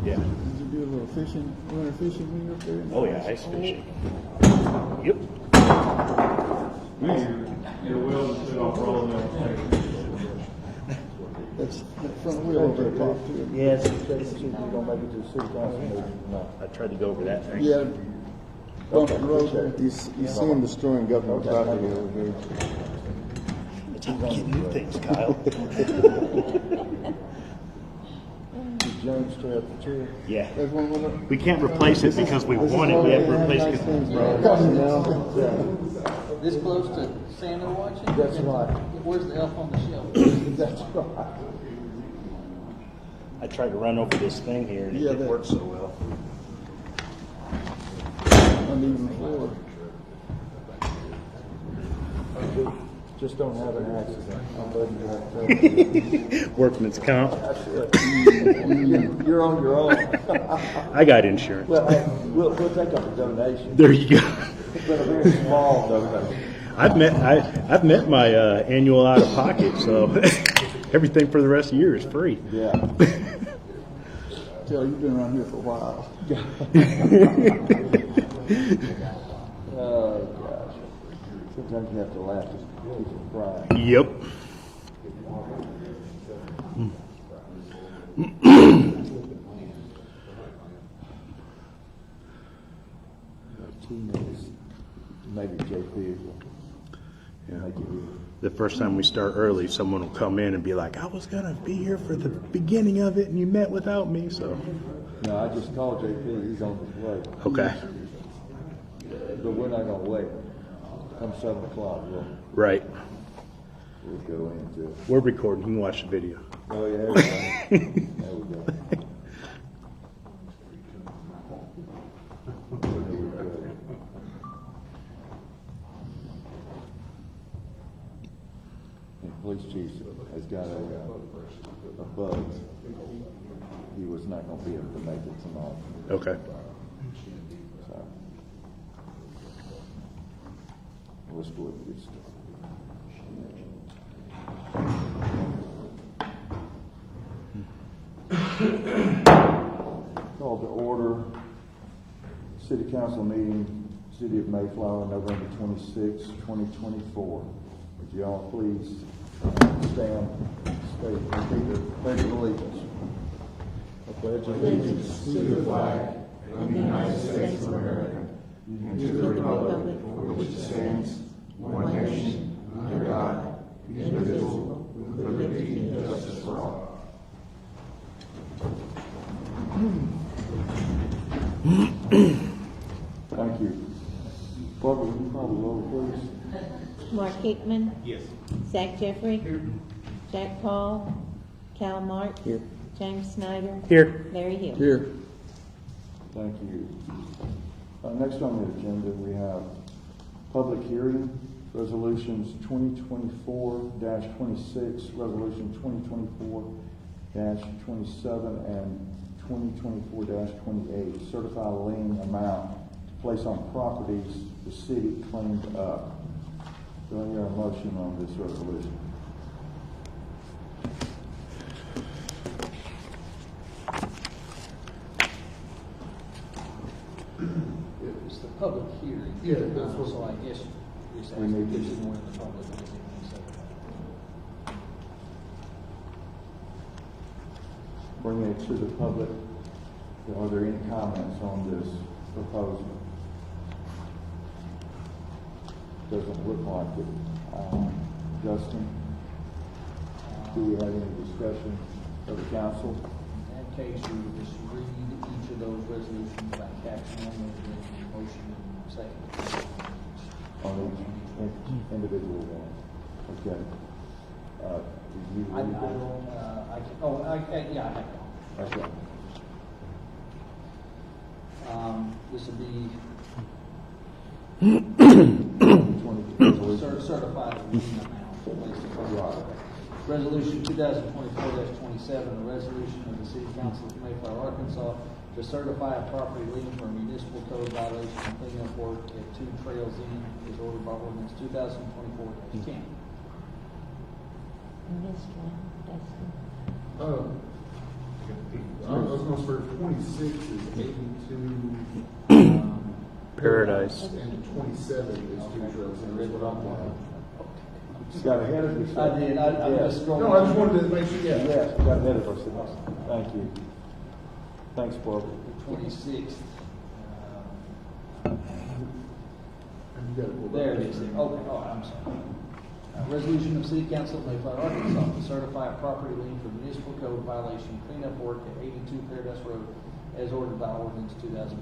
Yeah. Did you do a little fishing, winter fishing when you were up there? Oh yeah, ice fishing. Yep. Your wheels sit off rolling down. That's that front wheel over the top too. Yes. You're gonna make it to the city council meeting. No, I tried to go over that thing. Yeah. Bump the road there. You see him destroying government property over here. It's how we get new things, Kyle. James Trail for chair. Yeah. There's one with a. We can't replace it because we won it. We have to replace it. This close to Santa watching? That's right. Where's the elf on the shelf? That's right. I tried to run over this thing here and it didn't work so well. Uneven floor. Just don't have an accident. I'm letting you have Workman's comp. You're on your own. I got insurance. Well, we'll take up a donation, There you go. but a very small donation. I've met my annual out of pocket, so everything for the rest of the year is free. Yeah. Tell you've been around here for a while. Oh gosh. Sometimes you have to laugh to keep from crying. Yep. Teammates, maybe JP will make it easy. The first time we start early, someone will come in and be like, I was going to be here for the beginning of it and you met without me, so. No, I just called JP. He's on his way. Okay. But we're not going to wait. Come 7 o'clock, Right. we'll go into it. We're recording. You can watch the video. Oh, yeah, there we go. There we go. There we go. And police chief has got a bug. He was not going to be able to make it tonight. Okay. So, let's go ahead and get started. Call to order City Council meeting, City of Mayflower, November 26, 2024. Would you all please stand, state, repeat the pledge of allegiance. I pledge allegiance to the flag of the United States of America and to the republic for which it stands, one nation, under God, indivisible, with liberty and justice for all. Thank you. Barbara, will you call the roll, please? Mark Hickman. Yes. Zach Jeffrey. Here. Jack Paul. Cal Mark. Here. James Snyder. Here. Larry Hill. Here. Thank you. Next on the agenda, we have public hearing, resolutions 2024-26, resolution 2024-27, and 2024-28, certify lien amount to place on properties the city claimed up. Do I hear a motion on this resolution? It's the public hearing. Yeah, So I guess you're We saying need give to- some more in the public. Bringing it to the public, are there any comments on this proposal? Doesn't look like it. Justin, do we have any discussion of the council? In that case, you would just read each of those resolutions by caption only, and then motion and second. On each individual one? Okay. Did you read that? Yeah, I have it. Okay. This would be 20, certified lien amount. Placed upon property. Resolution 2024-27, a resolution of the City Council of Mayflower, Arkansas, to certify a property lien for municipal code violation and cleanup work at 2 Trails Inn is ordered by ordinance 2024-10. Missed one, Dustin. was gonna say 26 is 82. Paradise. And 27 is two trails. And that's what I'm wondering. You got ahead of yourself. I did, I just scrolled. No, I just wanted to make sure, yeah. Yes, you got ahead of ourselves. Thank you. Thanks, Barbara. 26th. And you gotta pull There that. it is. Okay, oh, I'm sorry. Resolution of City Council of Mayflower, Arkansas to certify a property lien for municipal code violation cleanup work at 82 Paradise Road as ordered by ordinance 2024-06.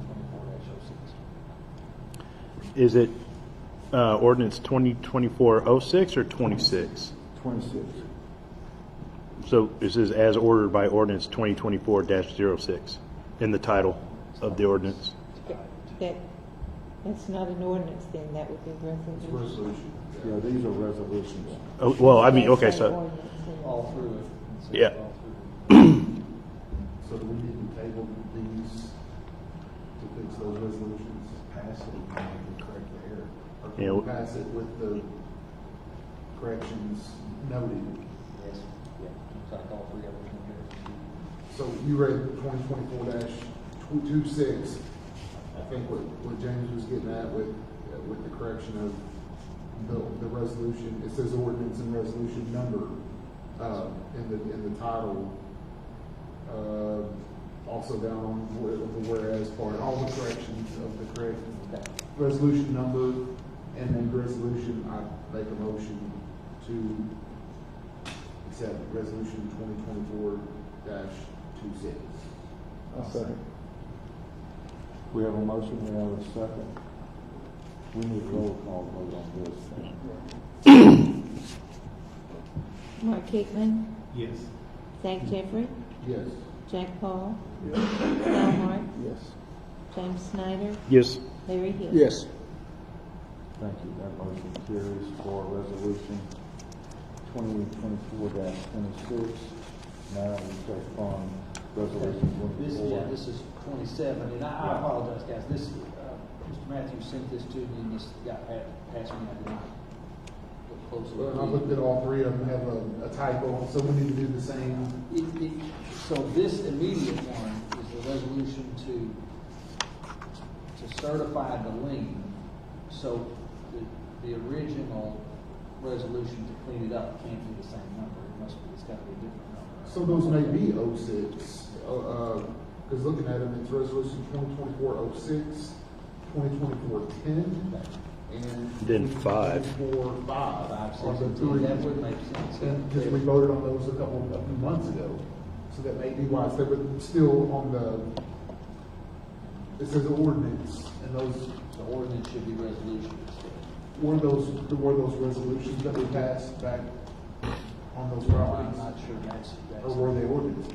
Is it ordinance 2024-06 or 26? 26. So this is as ordered by ordinance 2024-06 in the title of the ordinance. That's not an ordinance then, that would be resolution. Resolution. Yeah, these are resolutions. Oh, well, I mean, okay, That's so an ordinance, yeah. All through it. It says Yeah. all through it. So do we need to table these to fix those resolutions? Pass it and correct the error? Or can Yeah. we pass it with the corrections noted? Yes, yeah, looks like all three of them in here. So you read 2024-26. I think what James was getting at with the correction of the resolution, it says ordinance and resolution number in the title. Also down on the whereas part, all the corrections of the correct resolution number and then resolution. I make a motion to accept resolution 2024-26. I'll second. We have a motion, we have a second. We need a roll call vote on this. Mark Hickman, Yes. Zach Jeffrey, Yes. Jack Paul, Al Hart, Yes. James Snyder, yes. Larry Hill. Yes. Thank you. That motion carries for resolution 2024-26. Now we take on resolution This, 24. yeah, this is 27, and I apologize, guys, this, Mr. Matthews sent this to me, and this got passed me, I did not look closely. Well, I looked at all three of them have a typo, so we need to do the same. So this immediate one is the resolution to certify the lien. So the original resolution to clean it up can't be the same number, it's gotta be a different number. So those may be 06, because looking at them, it's resolution 2024-06, 2024-10, and Then 5. 2024-5 5, are 6, the and 10, three. that would make sense. Because we voted on those a few months ago, so that may be why, but still on it says ordinance, and those, The ordinance should be resolution instead. were those resolutions that we passed back on those I'm properties? not sure that's. Or were they ordinances?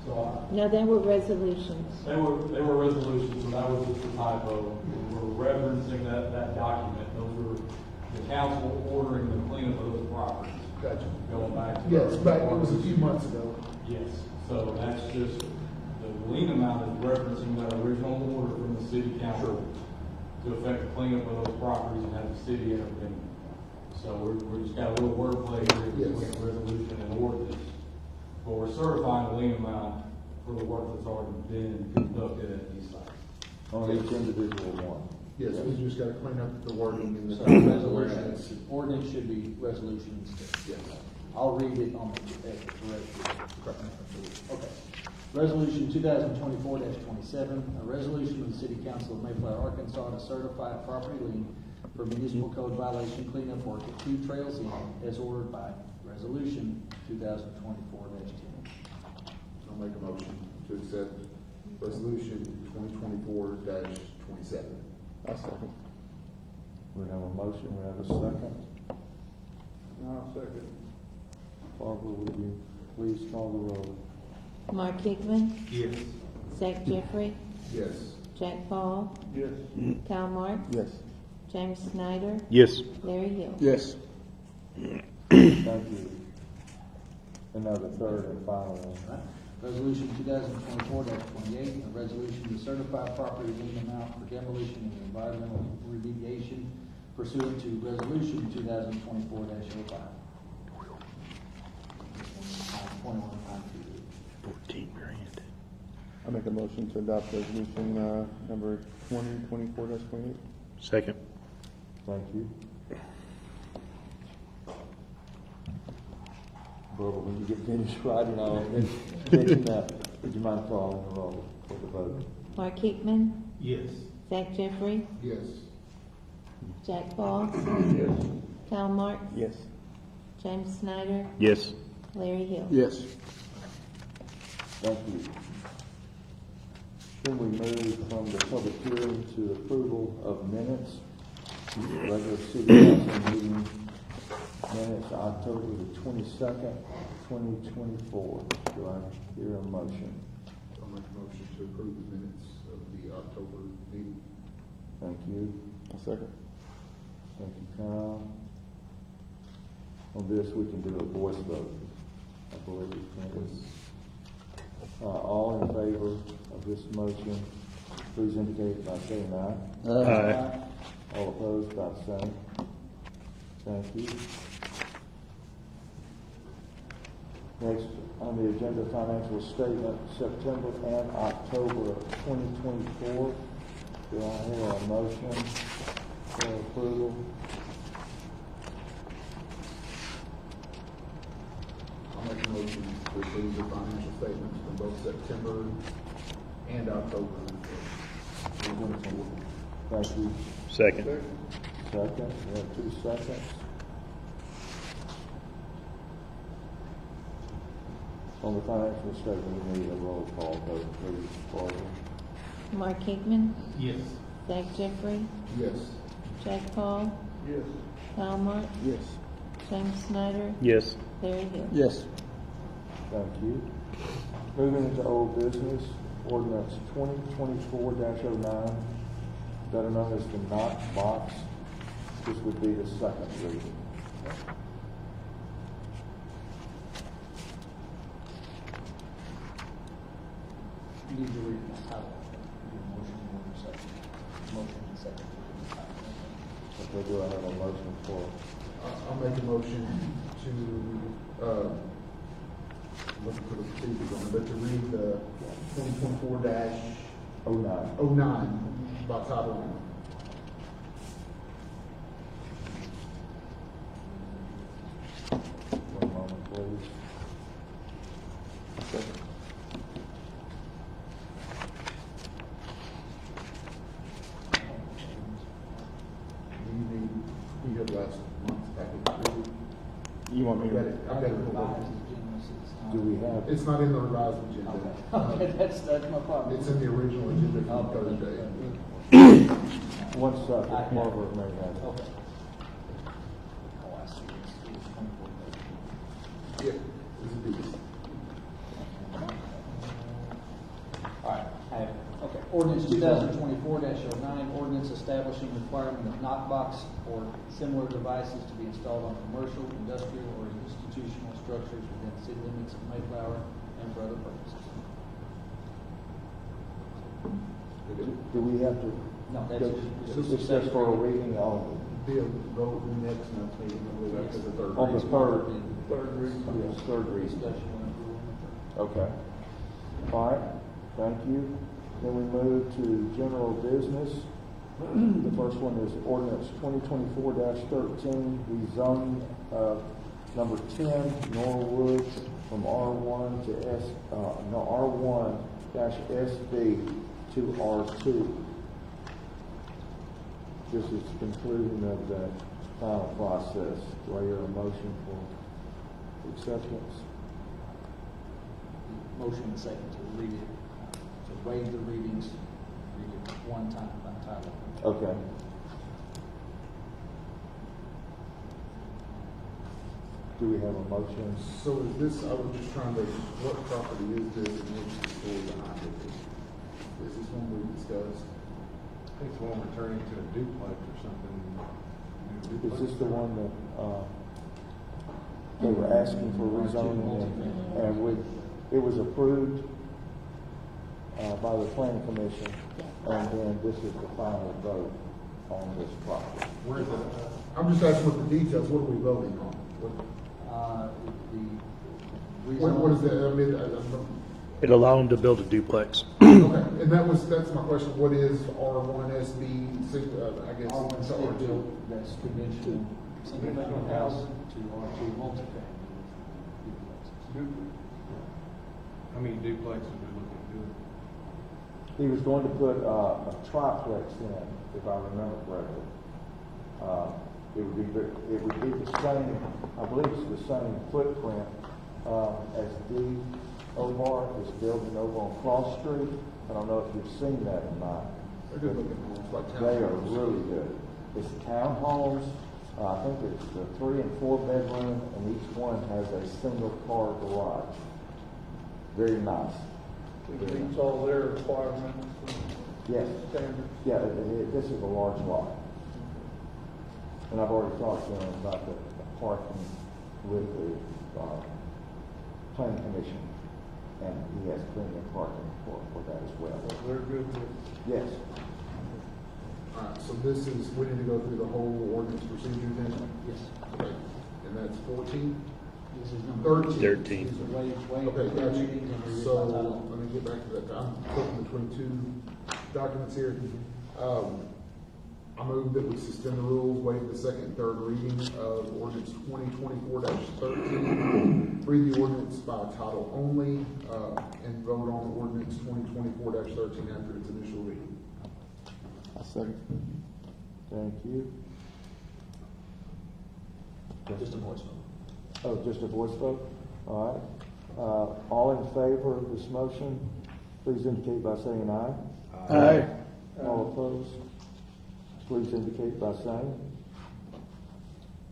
So No, they were resolutions. they were resolutions, and that was just a typo. We're referencing that document. Those were the council ordering the cleanup of those properties. Gotcha. Going back to. Yes, back, it was a few months ago. Yes, so that's just, the lien amount is referencing that original order from the city council to affect the cleanup of those properties and have the city intervene. So we're just got a little wordplay here between Yes. resolution and ordinance. But we're certifying the lien amount for the work that's already been conducted at these sites. On each individual one. Yes, we just gotta clean up the wording in the. So resolution, ordinance should be resolution instead. Yes. I'll read it on the correct. Okay. Resolution 2024-27, a resolution of the City Council of Mayflower, Arkansas to certify a property lien for municipal code violation cleanup work at 2 Trails Inn as ordered by resolution 2024-10. I'll make a motion to accept resolution 2024-27. I'll second. We have a motion, we have a second. I'll second. Barbara, would you please call the roll? Mark Hickman, Yes. Zach Jeffrey, Yes. Jack Paul, Yes. Kyle Mark, Yes. James Snyder, Yes. Larry Hill. Yes. Thank you. And now the third and final one. Resolution 2024-28, a resolution to certify property lien amount for demolition and environmental remediation pursuant to resolution 2024-05. 21. 14 grand. I make a motion to adopt resolution, number 2024-28. Second. Thank you. Bubba, when you get finished writing all of this, would you mind calling the roll for the vote? Mark Hickman, Yes. Zach Jeffrey, Yes. Jack Paul, Kyle Martin, Yes. James Snyder, Yes. Larry Hill. Yes. Thank you. Then we move from the public hearing to approval of minutes. Regular city council meeting minutes, October the 22nd, 2024. Do I hear a motion? I'll make a motion to approve the minutes of the October meeting. Thank you. A second. Thank you, Kyle. On this, we can do a voice vote. I believe we can. All in favor of this motion, please indicate by saying aye. Aye. All opposed by saying. Thank you. Next, on the agenda, financial statement, September and October of 2024. Do I hear a motion for approval? I'll make a motion to approve the financial statements from both September and October. Thank you. Second. Second, we have 2 seconds. On the financial statement, we need a roll call vote, please, Barbara. Mark Hickman, Yes. Zach Jeffrey, Yes. Jack Paul, Yes. Kyle Martin, Yes. James Snyder, Yes. Larry Hill. Yes. Thank you. Moving into old business, ordinance 2024-09, better known as the Knox Box. This would be the second reading. You need to read the title. Motion and second. Motion and second. Okay, do I have a motion for? I'll make a motion to, looking for the procedures on it, but to read the 2024-09 by title only. One moment, please. Second. You had last month's package. You want me I got to? it. I got it. Do we have? It's not in the revised agenda. Okay, that's my problem. It's in the original agenda from Thursday. One second, Barbara may have it. Okay. Oh, I see. It's 24. Yeah, it's a piece. All right, I have it. Okay. Ordinance 2024-09, ordinance establishing requirement of knockbox or similar devices to be installed on commercial, industrial, or institutional structures within city limits of Mayflower and for other purposes. Do we have to? No, that's It's just for a reading only. Bill, go to the next month's meeting, I believe that's the third. On the reading. third reading. Yes, third reading. Discussion and approval on the third. Okay. All right, thank you. Then we move to general business. The first one is ordinance 2024-13, rezoning of number 10 Norwood from R1 to R1-SD to R2. This is the conclusion of the final process. Do I hear a motion for acceptance? Motion and second to read it, to waive the readings, read it one time by title. Okay. Do we have a motion? So is this, I was just trying to, what property is this and what's the story behind it? Is this one we discussed? I think it's one we're turning into a duplex or something. Is this the one that, they were asking for rezoning and it was approved, by the planning commission, and then this is the final vote on this property. Where's the, I'm just asking what the details, what are we voting on? What is The that, I mean, It allowed them to build a duplex. Okay, and that's my question, what is R1SB, I guess? R1 it's stick R2. built, that's conventional, single family house to R2 multifamily. How many duplexes are we looking at doing? He was going to put a triplex in, if I remember correctly. It would be the same, I believe it's the same footprint as the Omar is building over on Cross Street. I don't know if you've seen that or not. They're good looking, it's like They are townhomes. really good. It's townhomes. I think it's a 3 and 4 bedroom, and each one has a single car garage. Very nice. It meets all their requirements Yes. and standards. Yeah, this is a large lot. And I've already talked to him about the parking with the planning commission, and he has plenty of parking for that as well. They're good with Yes. Alright, so this is, we need to go through the whole ordinance procedure then? Yes, Okay, and that's 14? this is number 13. These are way. Okay, got you. readings and read So, by title. let me get back to that. I'm flipping between two documents here. I move that we suspend the rules, waive the second and third reading of ordinance 2024-13, read the ordinance by title only, and vote on ordinance 2024-13 after its initial reading. I second. Thank you. Just a voice vote. Oh, just a voice vote? All right. All in favor of this motion, please indicate by saying aye. Aye. All opposed, please indicate by saying.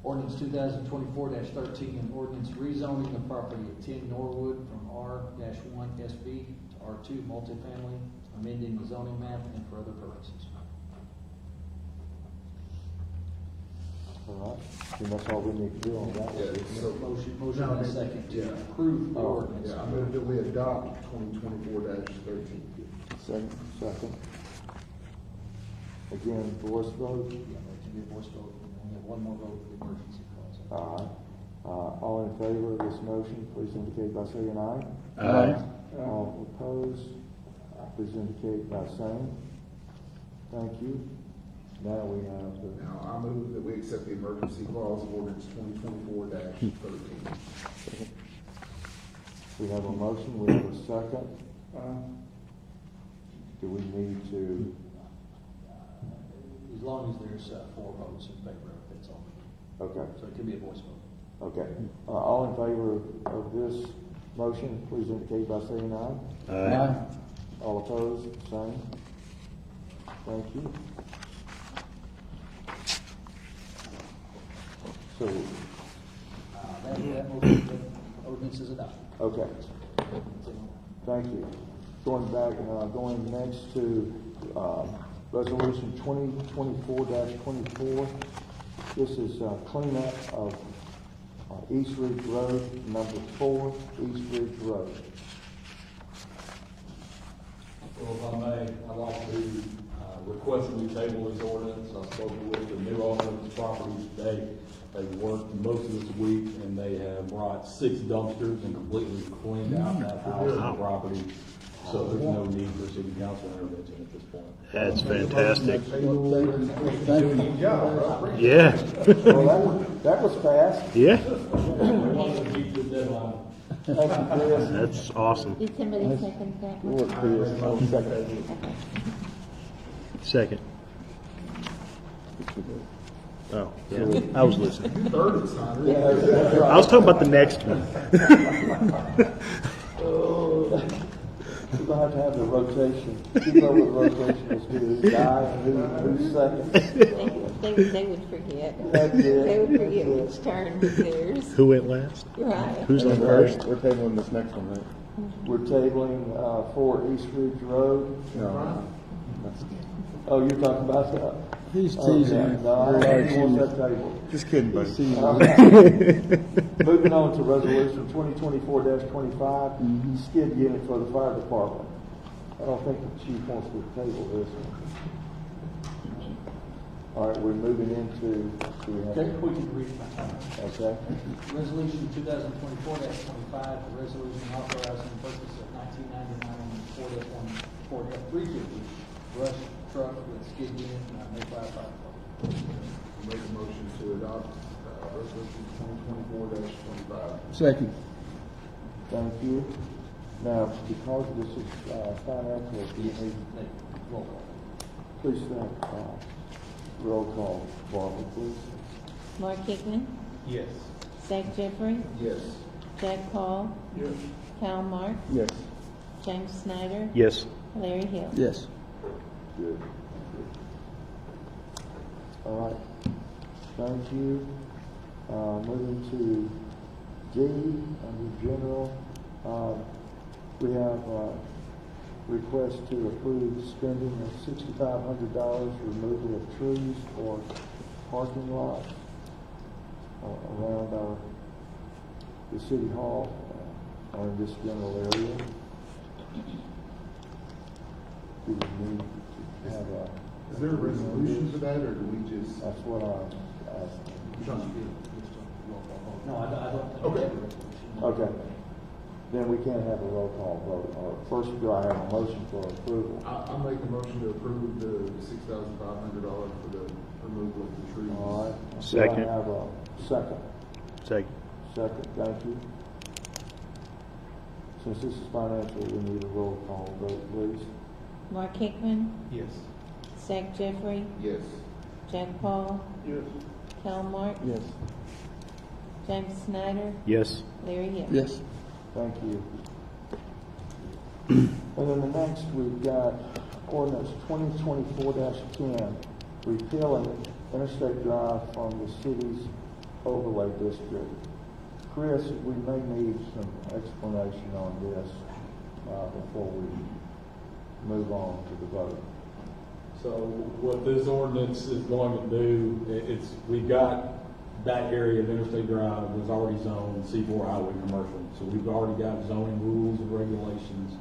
Ordinance 2024-13, an ordinance rezoning the property of 10 Norwood from R-1 SB to R2 multifamily, amending the zoning map and for other purposes. All right. And that's all we need to do on that. Yeah, so, Motion No, and a it- second yeah. to approve the Oh, ordinance. yeah, I move that we adopt 2024-13. Second. Again, voice vote. Yeah, that can be a voice vote. We have one more vote for the emergency clause. All right. All in favor of this motion, please indicate by saying aye. Aye. All opposed, please indicate by saying. Thank you. Now we have the, Now, I move that we accept the emergency clause of ordinance 2024-13. we have a motion, we have a second. Do we need to, As long as there's 4 votes in favor of it, that's all. okay, So it can be a voice vote. okay. All in favor of this motion, please indicate by saying aye. Aye. All opposed, same. Thank you. So, That motion, the ordinance is adopted. okay, thank you. Going next to, resolution 2024-24. This is cleanup of East Ridge Road, number 4, East Ridge Road. Well, if I may, I'd like to request that we table this ordinance. I spoke with the new owner of the property today. They worked most of this week, and they have brought 6 dumpsters and completely cleaned out that house and property. So there's no need for city council intervention at this point. That's fantastic. Good job, Yeah. Well, that was fast. Yeah. We wanted to keep the deadline. Thank you, Chris. That's awesome. Did somebody second that? Good work, Chris. I'll second. Second. Oh, yeah. I was listening. Third is not really. I was talking about the next one. We're going to have the rotation. Keep up with the rotation. Let's do this guy and who's second. They would forget. That's it. They would forget That's which turn was theirs. Who went last? Right. Who's on first? We're tabling this next one, right? We're tabling 4 East Ridge Road. No. Oh, you're talking about that? He's teasing. No, I don't want that table. Just kidding, buddy. Moving on to resolution 2024-25, skid unit for the fire department. I don't think the chief wants to table this one. All right, we're moving into, do we have? Okay, we can read my time. Okay, Resolution 2024-25, a resolution authorizing the purchase of 1999 Ford F-350 brush truck with skid unit and a Mayflower Fire Department. Make a motion to adopt, resolution 2024-25. Second. thank you. Now, because this is financial, do you need, Roll call. please, roll call, Barbara, please. Mark Hickman, Yes. Zach Jeffrey, Yes. Jack Paul, Yes. Kyle Mark, Yes. James Snyder, Yes. Larry Hill. Yes. Good. All right, thank you. Moving to D, under general, we have a request to approve spending of $6,500 removal of trees for parking lots around the city hall or in this general area. Do we need to have a? Is there a resolution for that, or do we just? That's what I'm asking. No, I don't think. Okay. we have a resolution. Okay. Then we can't have a roll call vote. First, do I have a motion for approval? I'll make a motion to approve the $6,500 for the removal of the trees. All right. Second. Do I have a second? Second. Second, thank you. Since this is financial, we need a roll call vote, please. Mark Hickman, Yes. Zach Jeffrey, Yes. Jack Paul, Yes. Kyle Mark, Yes. James Snyder, Yes. Larry Hill. Yes. Thank you. And then the next, we've got ordinance 2024-10, repealing Interstate Drive from the city's overlay district. Chris, we may need some explanation on this before we move on to the vote. So what this ordinance is going to do, we've got that area of Interstate Drive was already zoned C4 highway commercial. So we've already got zoning rules and regulations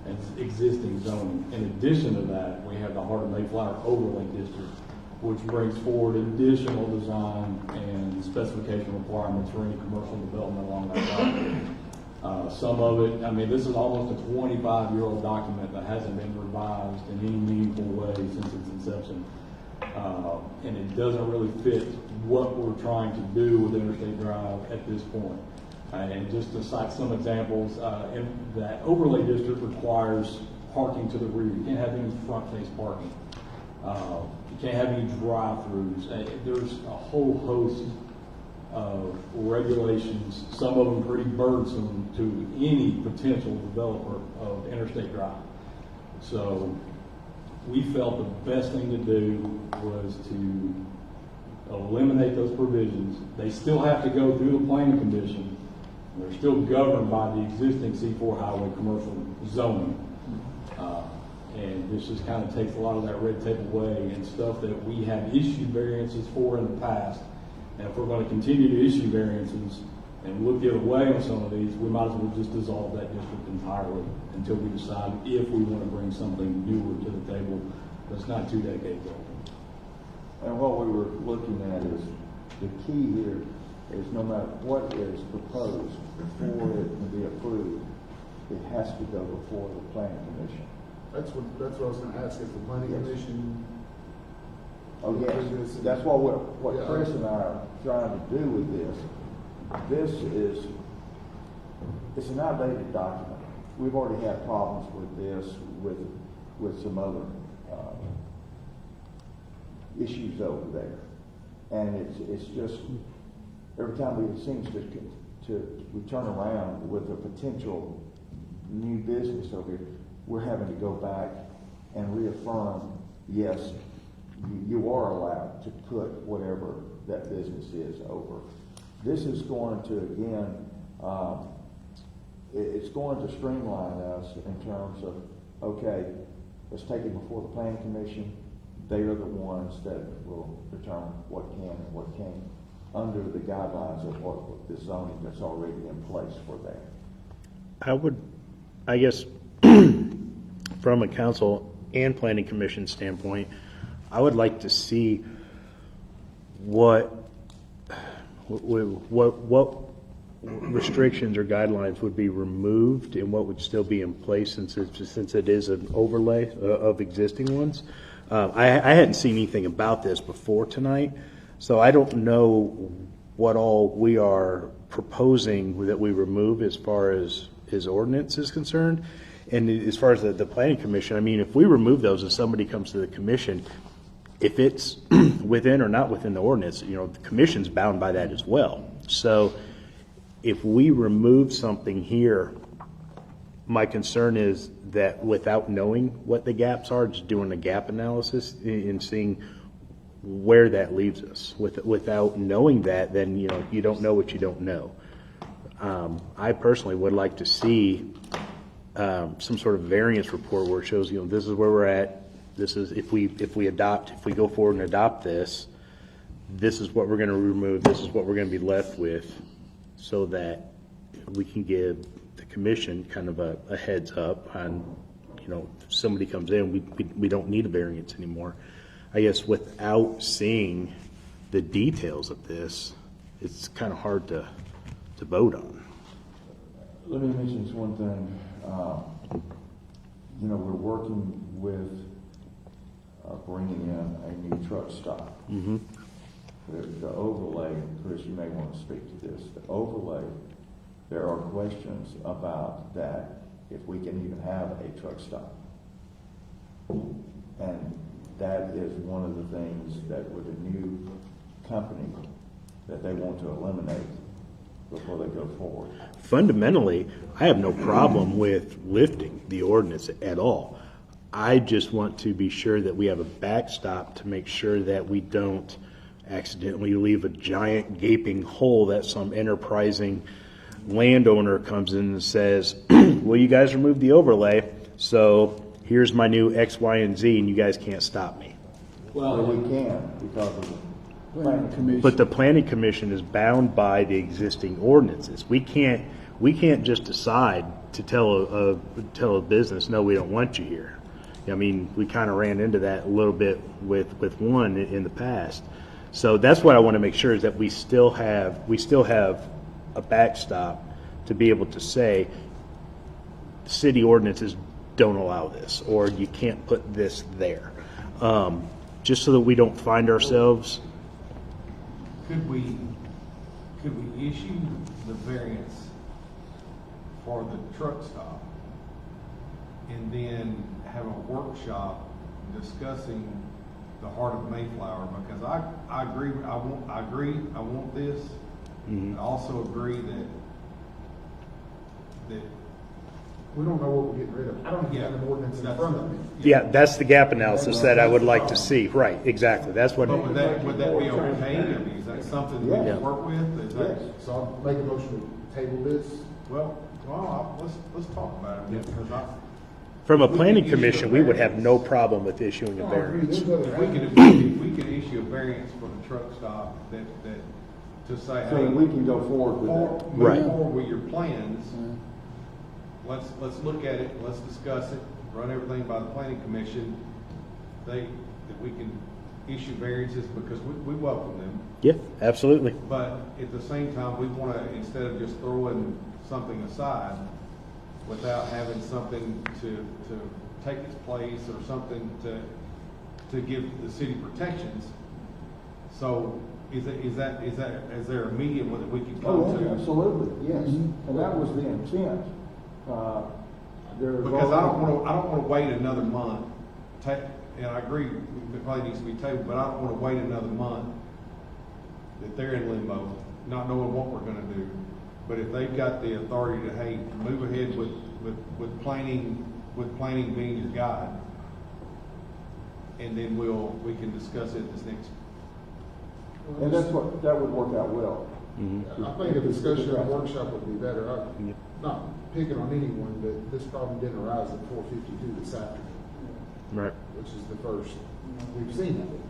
and existing zoning. In addition to that, we have the Heart of Mayflower overlay district, which brings forward additional design and specification requirements for any commercial development along that property. Some of it, I mean, this is almost a 25-year-old document that hasn't been revised in any meaningful way since its inception. And it doesn't really fit what we're trying to do with Interstate Drive at this point. And just to cite some examples, that overlay district requires parking to the rear. You can't have any front-face parking. You can't have any drive-throughs. There's a whole host of regulations, some of them pretty burdensome to any potential developer of Interstate Drive. So we felt the best thing to do was to eliminate those provisions. They still have to go through the planning commission. They're still governed by the existing C4 highway commercial zoning. And this just kind of takes a lot of that red tape away and stuff that we have issued variances for in the past. And if we're going to continue to issue variances and look the other way on some of these, we might as well just dissolve that district entirely until we decide if we want to bring something newer to the table that's not 2 decades old. And what we were looking at is, the key here is no matter what is proposed, before it can be approved, it has to go before the planning commission. That's what I was gonna ask, if the planning Yes. commission. Oh, yes, that's what Yeah. Chris and I are trying to do with this. This is, it's an outdated document. We've already had problems with this, with some other, issues over there. And it's just, every time it seems we turn around with a potential new business over here, we're having to go back and reaffirm, yes, you are allowed to put whatever that business is over. This is going to, again, it's going to streamline us in terms of, okay, let's take it before the planning commission. They are the ones that will determine what can and what can't under the guidelines of what the zoning that's already in place for that. I guess, from a council and planning commission standpoint, I would like to see what restrictions or guidelines would be removed and what would still be in place since it is an overlay of existing ones. I hadn't seen anything about this before tonight, so I don't know what all we are proposing that we remove as far as his ordinance is concerned. And as far as the planning commission, I mean, if we remove those and somebody comes to the commission, if it's within or not within the ordinance, the commission's bound by that as well. So if we remove something here, my concern is that without knowing what the gaps are, just doing a gap analysis and seeing where that leaves us. Without knowing that, then you don't know what you don't know. I personally would like to see some sort of variance report where it shows this is where we're at. This is if we go forward and adopt this, this is what we're going to remove. This is what we're going to be left with, so that we can give the commission kind of a heads up on, if somebody comes in, we don't need a variance anymore. I guess without seeing the details of this, it's kind of hard to vote on. Let me mention this one thing. We're working with bringing in a new truck stop. Mm-hmm. The overlay, Chris, you may want to speak to this. The overlay, there are questions about that, if we can even have a truck stop. And that is one of the things that with a new company that they want to eliminate before they go forward. Fundamentally, I have no problem with lifting the ordinance at all. I just want to be sure that we have a backstop to make sure that we don't accidentally leave a giant gaping hole that some enterprising landowner comes in and says, well, you guys removed the overlay, so here's my new X, Y, and Z, and you guys can't stop me. Well, we can because of the planning commission. But the planning commission is bound by the existing ordinances. We can't just decide to tell a business, no, we don't want you here. I mean, we kind of ran into that a little bit with one in the past. So that's what I want to make sure is that we still have a backstop to be able to say city ordinances don't allow this, or you can't put this there. Just so that we don't find ourselves. Could we issue the variance for the truck stop and then have a workshop discussing the heart of Mayflower? Because I agree, I want this. Mm-hmm. I also agree that We don't know what we're getting rid of. I don't even have an ordinance in front of me. Yeah, that's the gap analysis that I would like to see. Right, exactly. That's what. But would that be okay? I mean, is that something we Yeah. can work with? Is that, So I'll make a motion to table this. well, let's talk about it, because From a planning commission, we would have no problem with issuing a variance. if we could issue a variance for the truck stop that to say, So hey, we can go forward with that. Right. move forward with your plans. Let's look at it, let's discuss it, run everything by the planning commission. That we can issue variances because we welcome them. Yeah, absolutely. But at the same time, we want to, instead of just throwing something aside without having something to take its place or something to give the city protections. So is there a medium that we can come Oh, to? absolutely, yes. And that was the intent. Because I don't want to wait another month. And I agree, it probably needs to be tabled, but I don't want to wait another month that they're in limbo, not knowing what we're going to do. But if they've got the authority to, hey, move ahead with planning being your guide, and then we can discuss it this next. And that would work out well. I think a discussion at a workshop would be better. I'm not picking on anyone, but this problem didn't arise at 4:52 this afternoon, Right. which is the first we've seen of it.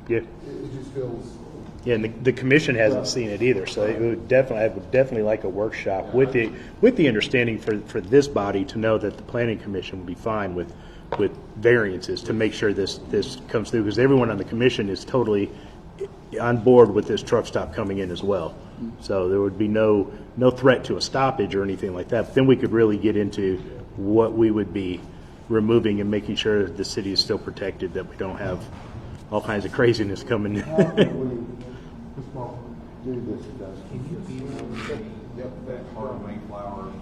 Yeah. It just feels, Yeah, and the commission hasn't seen it either, so I would definitely like a workshop with the understanding for this body to know that the planning commission would be fine with variances to make sure this comes through, because everyone on the commission is totally on board with this truck stop coming in as well. So there would be no threat to a stoppage or anything like that. But then we could really get into what we would be removing and making sure that the city is still protected, that we don't have all kinds of craziness coming in. How can we do this, Dustin? Yep, that Heart of Mayflower.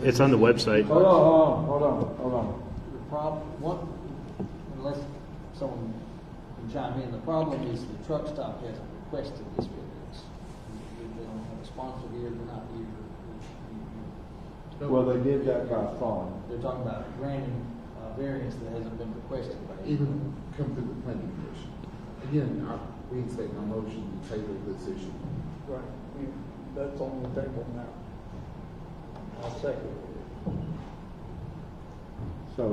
It's on the website. Hold on. The problem, unless someone can chime in, the problem is the truck stop hasn't requested this variance. They don't have a sponsor here, they're not here. Well, they did that by phone. They're talking about granting variance that hasn't been requested by you. Even come through the planning commission. Again, I reinstate my motion to table this issue. Right, that's on the table now. I'll second it. So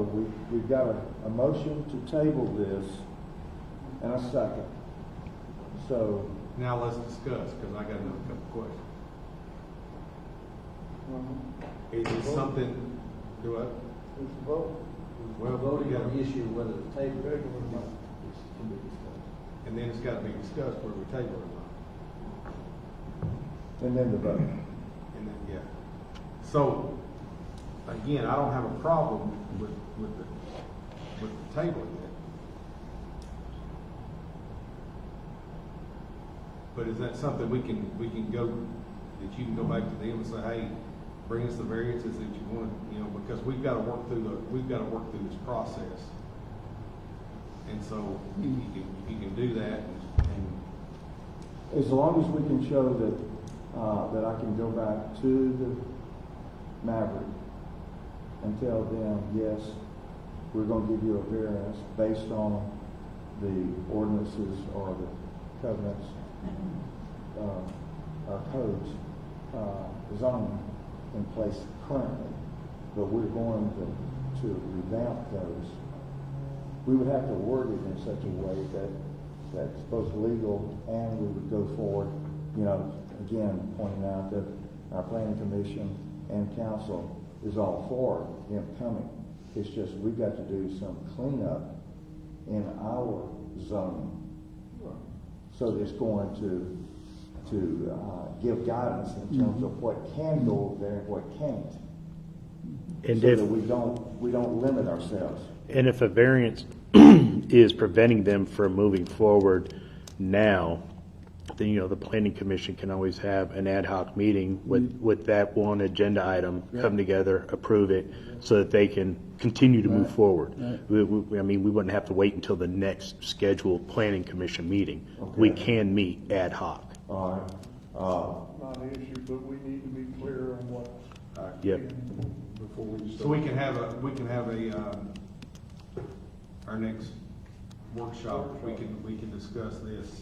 we've got a motion to table this and a second. So, Now let's discuss, because I got another couple questions. Is it something, do what? It's a vote. We're Well, voting we on gotta- the issue whether the table Table or not. can be discussed. And then it's got to be discussed whether we table it or not. and then the vote. And then, yeah. So, again, I don't have a problem with the tabling it. But is that something we can go, that you can go back to them and say, hey, bring us the variances that you want, because we've got to work through this process. And so, if you can do that and As long as we can show that I can go back to the Maverick and tell them, yes, we're going to give you a variance based on the ordinances or the covenants, our codes, zoning in place currently, but we're going to revamp those. We would have to word it in such a way that's both legal and we would go forward, again, pointing out that our planning commission and council is all for him coming. It's just we've got to do some cleanup in our zoning. So it's going to give guidance in terms of what can go over there and what can't. And So if, that we don't limit ourselves. and if a variance is preventing them from moving forward now, then, the planning commission can always have an ad hoc meeting with that one agenda item, come together, approve it, so that they can continue to move forward. We wouldn't have to wait until the next scheduled planning commission meeting. We can meet ad hoc. All right. Not an issue, but we need to be clear on what. Yep. Before we just. so we can have our next workshop, we can discuss this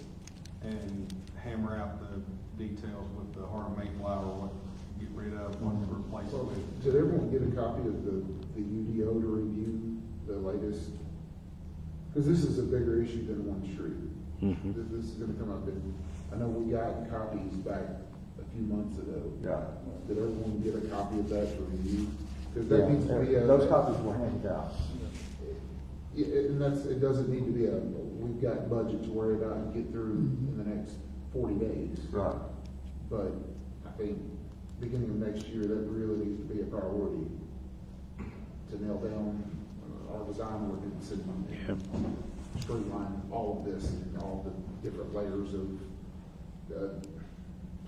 and hammer out the details with the Heart of Mayflower, what to get rid of, what to replace it with. Did everyone get a copy of the UDO to review the latest? Because this is a bigger issue than one street. This is gonna come up in, I know we got copies back a few months ago. Yeah. Did everyone get a copy of that to review? Because that needs to be a. Those copies were handed out. Yeah, and it doesn't need to be we've got budget to worry about and get through in the next 40 days. Right. But I think beginning of next year, that really needs to be a priority to nail down our design ordinance and streamline all of this and all the different layers of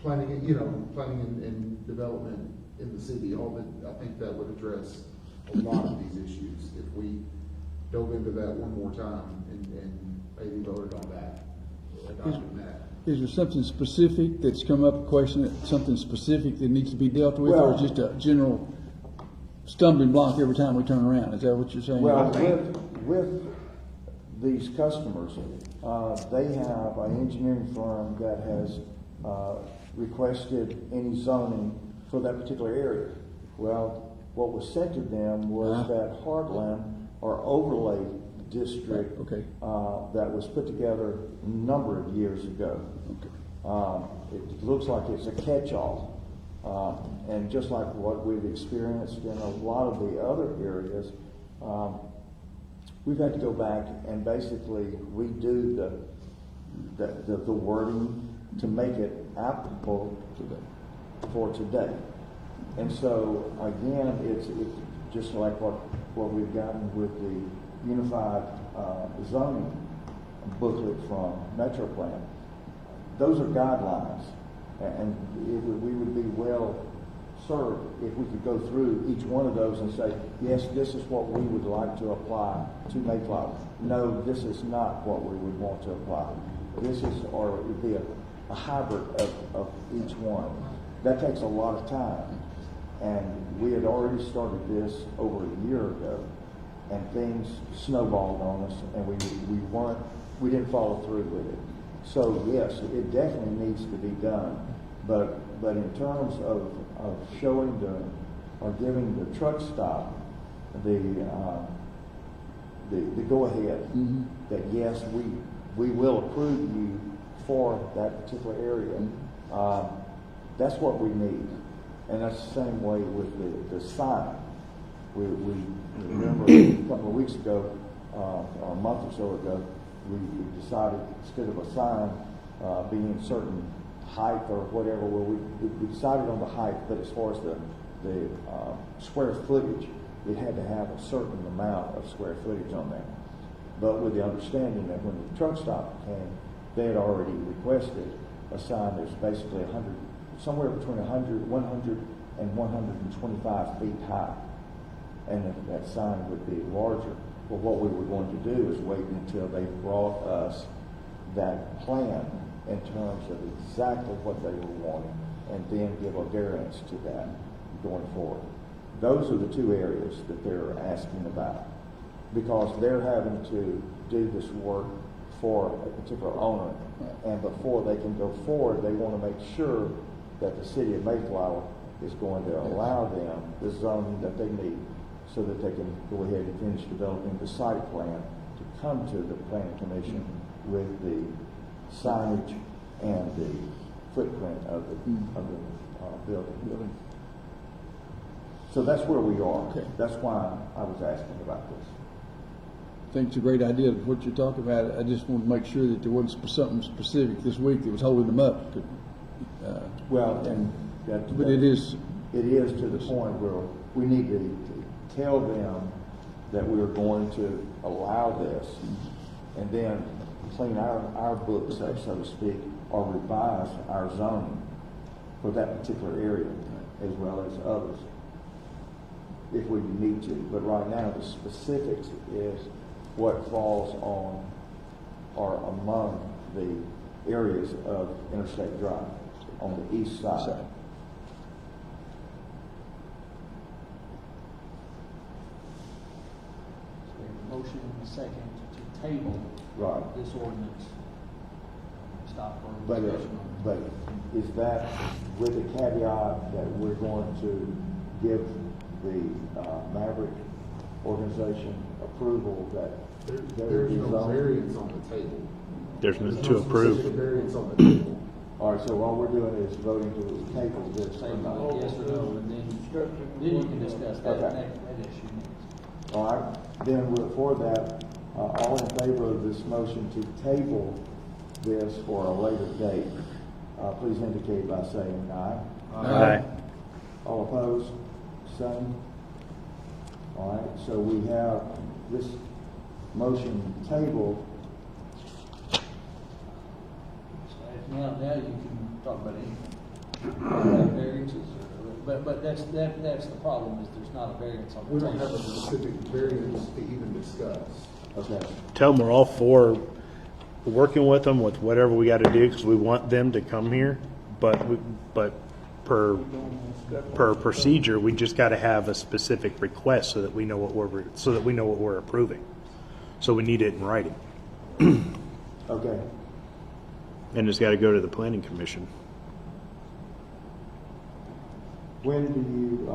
planning and development in the city. I think that would address a lot of these issues if we dove into that one more time and maybe voted on that, adopting that. Is there something specific that's come up, a question, something specific that needs to be dealt with, or Well- just a general stumbling block every time we turn around? Is that what you're saying? Well, with these customers, they have an engineering firm that has requested any zoning for that particular area. Well, what was sent to them was that Heartland or overlay district Okay. that was put together a number of years ago. It looks like it's a catch-all. And just like what we've experienced in a lot of the other areas, we've had to go back and basically redo the wording to make it applicable for today. And so, again, it's just like what we've gotten with the unified zoning booklet from Metro Plan. Those are guidelines, and we would be well served if we could go through each one of those and say, yes, this is what we would like to apply to Mayflower. No, this is not what we would want to apply. This is, or it would be a hybrid of each one. That takes a lot of time. And we had already started this over a year ago, and things snowballed on us, and we didn't follow through with it. So yes, it definitely needs to be done. But in terms of showing or giving the truck stop the go ahead, that yes, we will approve you for that particular area. That's what we need. And that's the same way with the sign. We remember a couple of weeks ago, or a month or so ago, we decided instead of a sign being certain height or whatever, well, we decided on the height, but as far as the square footage, it had to have a certain amount of square footage on there. But with the understanding that when the truck stop came, they had already requested a sign that's basically somewhere between 100 and 125 feet high. And that sign would be larger. Well, what we were going to do is wait until they brought us that plan in terms of exactly what they were wanting, and then give a variance to that going forward. Those are the two areas that they're asking about, because they're having to do this work for a particular owner, and before they can go forward, they want to make sure that the city of Mayflower is going to allow them the zoning that they need so that they can go ahead and finish developing the site plan to come to the planning commission with the signage and the footprint of the building. So that's where we are. Okay. That's why I was asking about this. I think it's a great idea of what you're talking about. I just want to make sure that there wasn't something specific this week that was holding them up. Well, and But it is. It is to the point where we need to tell them that we are going to allow this, and then clean our books up, so to speak, or revise our zoning for that particular area as well as others, if we need to. But right now, the specifics is what falls on or among the areas of Interstate Drive on the east side. Motion and a second to table Right. this ordinance. Stop for But discussion. is that with the caveat that we're going to give the Maverick organization approval that There's no zoning? variance on the table. There's no to specific approve. variance on the table. All right, so all we're doing is voting to table this or not. Table it, yes or no, and then you can discuss that, Okay. that issue next. All right, then for that, all in favor of this motion to table this for a later date, please indicate by saying aye. Aye. All opposed, same. All right, so we have this motion tabled. Now you can talk about anything. Variances, but that's the problem, is there's not a variance on the We table. don't have a specific variance to even discuss. Okay. Tell them we're all for working with them with whatever we got to do because we want them to come here. But per procedure, we just got to have a specific request so that we know what we're approving. So we need it in writing, Okay. and it's got to go to the planning commission. When do you,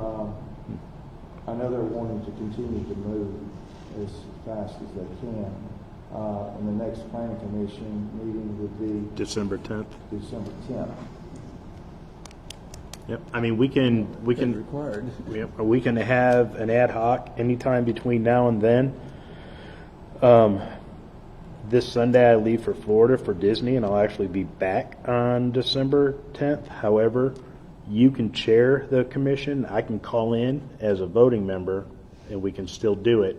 I know they're wanting to continue to move as fast as they can. And the next planning commission meeting would be December 10th. December 10th. Yep. I mean, we can required. Yep. We can have an ad hoc anytime between now and then. This Sunday I leave for Florida for Disney, and I'll actually be back on December 10th. However, you can chair the commission. I can call in as a voting member, and we can still do it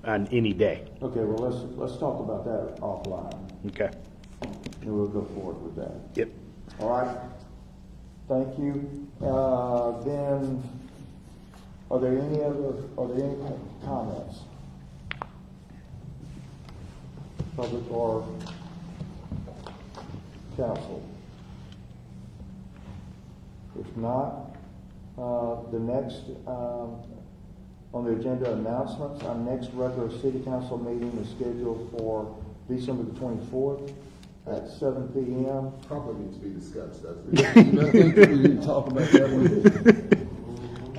on any day. Okay, well, let's talk about that offline, Okay. and we'll go forward with that. Yep. All right? Thank you. Then, are there any comments? Public or council? If not, the next, on the agenda announcements, our next regular city council meeting is scheduled for December the 24th at 7 p.m. Probably needs to be discussed, I think that we didn't talk about that one.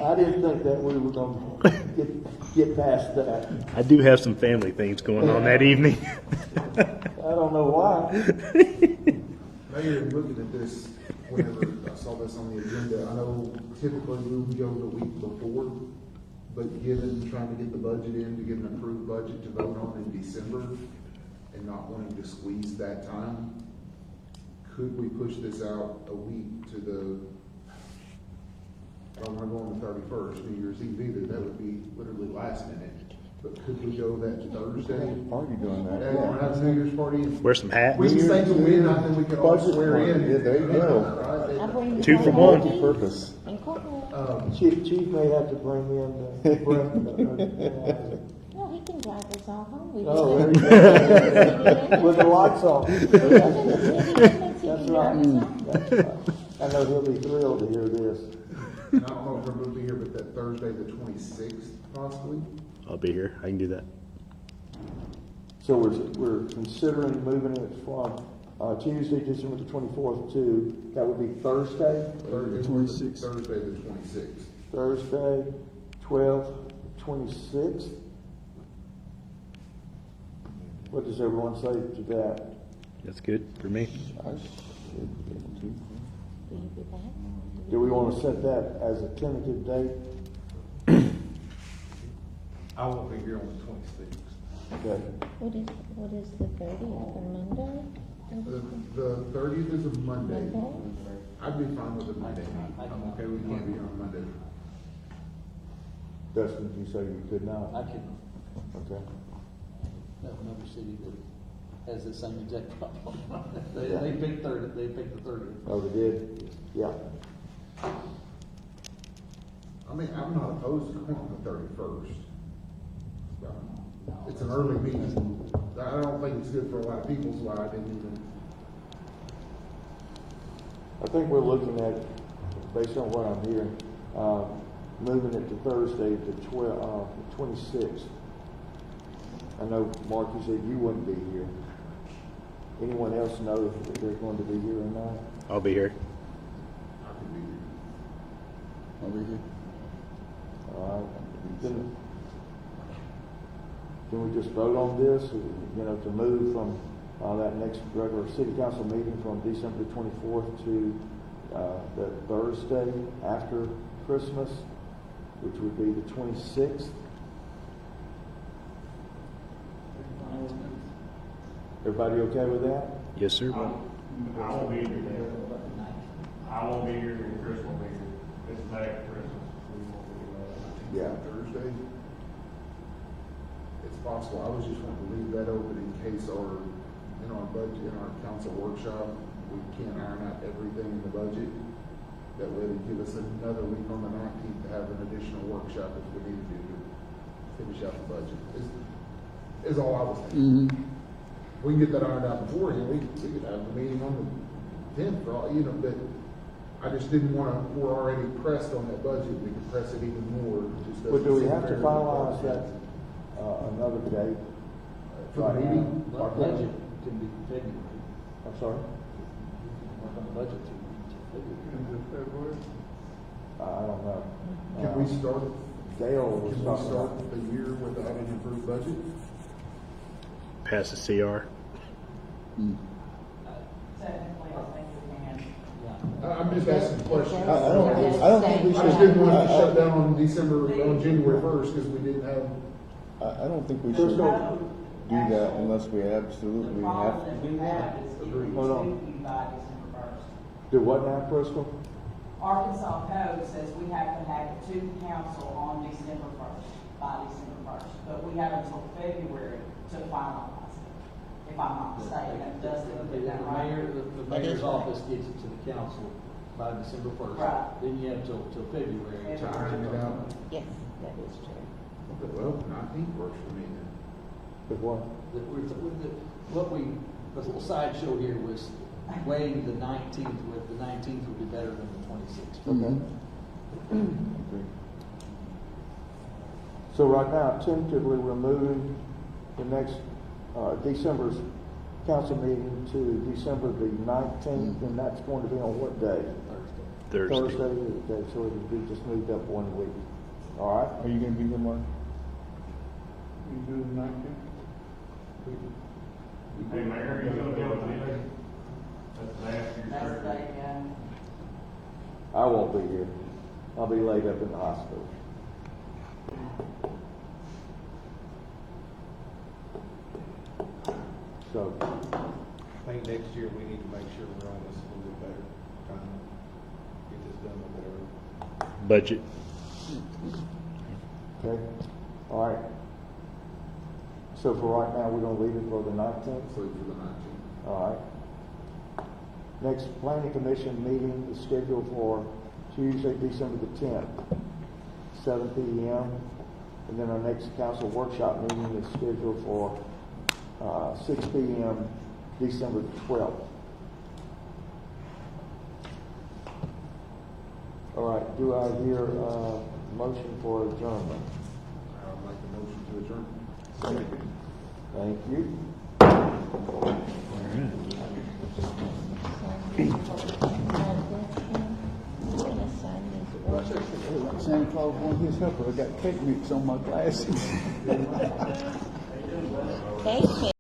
I didn't think that we were going to get past that. I do have some family things going on that evening. I don't know why. Mayor, looking at this, whenever I saw this on the agenda, I know typically we would go the week before, but given trying to get the budget in, to get an approved budget to vote on in December, and not wanting to squeeze that time, could we push this out a week to the, I don't want to go on the 31st, New Year's Eve either, that would be literally last minute, but could we go that Thursday? Are you doing that? And have a New Year's party? Wear some hats. We can stay till midnight, then we can all Budget swear party. in. Yeah, there you go. I Right? bring the 2 for whole 1. team. Purpose. Incorporate. Chief may have to bring in Brent. No, he can drive us all home. We Oh, just there you go. With the lights off. Within the city limits, he That's can drive us right. home. That's right. I know he'll be thrilled to hear this. And I don't know if we're going to be here, but that Thursday, the 26th, possibly? I'll be here. I can do that. So we're considering moving it from Tuesday, December the 24th to, that would be Thursday, Thursday, 26th. Thursday, the 26th. Thursday, 12th, 26th. What does everyone say to that? That's good for me. Will you be back? Do we want to set that as a tentative date? I won't be here on the 26th. Okay. What is the 30th, a Monday? The 30th is a Monday. Monday? I'd be fine with a Monday. I'm okay with can't be here on Monday. Dustin, you say you could not? I can Okay. have another city that has the same exact problem. They picked they picked the 30th. Oh, they did? Yeah. I mean, I'm not opposed to going on the 31st. It's an early meeting. I don't think it's good for a lot of people, so I didn't even. I think we're looking at, based on what I'm hearing, moving it to Thursday, the 26th. I know, Mark, you said you wouldn't be here. Anyone else know if they're going to be here or not? I'll be here. I could be here. I'll be here. All right. Then, can we just vote on this, to move from that next regular city council meeting from December 24th to the Thursday after Christmas, which would be the 26th? Everybody okay with that? Yes, sir. I won't be here. I won't be here, and Chris won't be here. It's back Christmas. We won't be, Yeah. Thursday. It's possible. I was just wanting to leave that open in case in our budget, in our council workshop, we can't iron out everything in the budget. That way they give us another week on the 19th to have an additional workshop if we need to finish out the budget. Is all I was thinking. We can get that ironed out beforehand. We could have a meeting on the 10th for all, but I just didn't want to, we're already pressed on that budget. We can press it even more. It just But do we doesn't have to seem fair finalize the that another date? For the meeting? The budget can be February. I'm sorry? Work on the budget to February. I don't know. Can we start, Dale was can we talking start about. the year without an improved budget? Pass the CR. Technically, I think we can. I'm just asking questions. I don't think we I just didn't want it to shut should. down on January 1st because we didn't have. I don't think we There's should. no, do that unless we absolutely The have problem to that do we that. have is if we Hold on. do you by December first. Do what now, Crystal? Arkansas code says we have to have it to council on December first, by December first. But we have until February to finalize it, if I'm not mistaken. That doesn't, The is that right? mayor's office gets it to the council by December first. Right. Then you have till February. To iron it out. Yes, that is true. Well, 19th works for me then. The what? The little sideshow here was weighing the 19th with, the 19th would be better than the 26th. Okay. Okay. So right now, tentatively, we're moving the next, December's council meeting to December the 19th, and that's going to be on what day? Thursday. Thursday. Okay, so it would be just moved up 1 week. All right? Are you gonna be here, Mark? You do the 19th? Hey, Mayor, you gonna be able to do that? That's last year's That's the surgery. day, yeah. I won't be here. I'll be laid up in the hospital. So, I think next year we need to make sure we're on this a little bit better time. Get this done a little bit early. Budget. okay, all right. So for right now, we're gonna leave it for the 19th? For the 19th. All right. Next planning commission meeting is scheduled for Tuesday, December the 10th, 7 p.m. And then our next council workshop meeting is scheduled for 6 p.m., December the 12th. All right, do I hear a motion for adjournment? I'll make the motion to adjourn. Thank you. Santa Claus wanted his helper. I got cake mix on my glasses. Thank you.